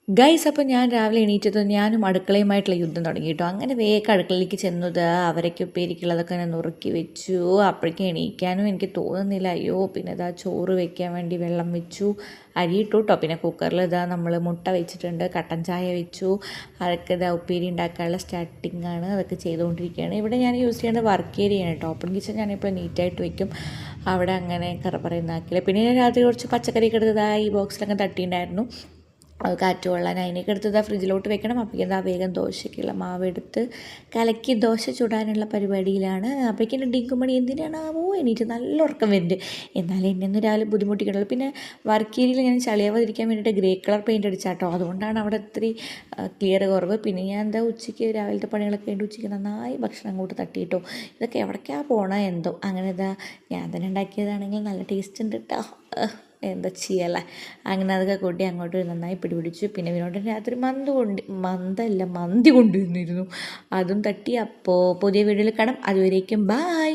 Guys അപ്പോൾ ഞാൻ രാവിലെ എണീറ്റത് ഞാനും അടുക്കളയുമായിട്ടുള്ള യുദ്ധം തുടങ്ങി കേട്ടോ. അങ്ങനെ വേഗം അടുക്കളയിലേക്ക് ചെന്നത് അവരൊക്കെ ഉപ്പേരിക്കുള്ളതൊക്കെ ഞാൻ നുറുക്കി വെച്ചു. അപ്പോഴേക്കും എണീക്കാനും എനിക്ക് തോന്നുന്നില്ല. അയ്യോ പിന്നെ ഇതാ ചോറ് വെക്കാൻ വേണ്ടി വെള്ളം വെച്ചു, അരി ഇട്ടു കേട്ടോ. പിന്നെ കുക്കറിൽ ഇതാ നമ്മൾ മുട്ട വെച്ചിട്ടുണ്ട്, കട്ടൻ ചായ വെച്ചു. അതൊക്കെ ഇതാ ഉപ്പേരി ഉണ്ടാക്കാനുള്ള സ്റ്റാർട്ടിങ് ആണ്, അതൊക്കെ ചെയ്തുകൊണ്ടിരിക്കുകയാണ്. ഇവിടെ ഞാൻ യൂസ് ചെയ്യുന്നത് വർക്ക് ഏരിയയാണ് കേട്ടോ. ഓപ്പൺ കിച്ചൺ ഞാനിപ്പോൾ നീറ്റായിട്ട് വെക്കും, അവിടെ അങ്ങനെ കറ പറയുന്നാക്കില്ല. പിന്നെ ഞാൻ രാത്രി കുറച്ച് പച്ചക്കറിയൊക്കെ എടുത്തതായി ഈ ബോക്സിലൊക്കെ തട്ടിയിട്ടുണ്ടായിരുന്നു, അത് കാറ്റ് കൊള്ളാൻ. അതിനൊക്കെ എടുത്തത് ഫ്രിഡ്ജിലോട്ട് വെക്കണം. അപ്പോഴേക്കും എന്താ വേഗം ദോശയ്ക്കുള്ള മാവ് എടുത്ത് കലക്കി ദോശ ചുടാനുള്ള പരിപാടിയിലാണ്. അപ്പോഴേക്കും ഡിങ്കുമണി എന്തിനാണാവോ എണീറ്റ് നല്ല ഉറക്കം വരുന്നുണ്ട്. എന്നാലും എന്നെ രാവിലെ ബുദ്ധിമുട്ടിക്കണല്ലോ. പിന്നെ വർക്ക് ഏരിയയിൽ ഞാൻ ചളിയാവാതിരിക്കാൻ വേണ്ടിയിട്ട് ഗ്രേ കളർ പെയിൻറ്റ് അടിച്ചാട്ടോ, അതുകൊണ്ടാണ് അവിടെ ഇത്തിരി ക്ലിയർ കുറവ്. പിന്നെ ഞാൻ എന്താ ഉച്ചയ്ക്ക് രാവിലത്തെ പണികളൊക്കെ വേണ്ടി ഉച്ചയ്ക്ക് നന്നായി ഭക്ഷണം അങ്ങോട്ട് തട്ടിയിട്ടോ. ഇതൊക്കെ എവിടേക്കാണ് പോകണോ എന്തോ. അങ്ങനെ ഇതാ ഞാൻ തന്നെ ഉണ്ടാക്കിയതാണെങ്കിൽ നല്ല ടേസ്റ്റ് ഉണ്ട് കേട്ടോ. എന്താ ചെയ്യല്ലേ. അങ്ങനെ അതൊക്കെ കൂട്ടി അങ്ങോട്ട് നന്നായി പിടിപിടിച്ചു. പിന്നെ വിനോദൻ രാത്രി മന്തി കൊണ്ടുവന്നിരുന്നു, അതും തട്ടി. അപ്പോൾ പുതിയ വീഡിയോയിൽ കാണാം. അതുവരേക്കും ബായ്.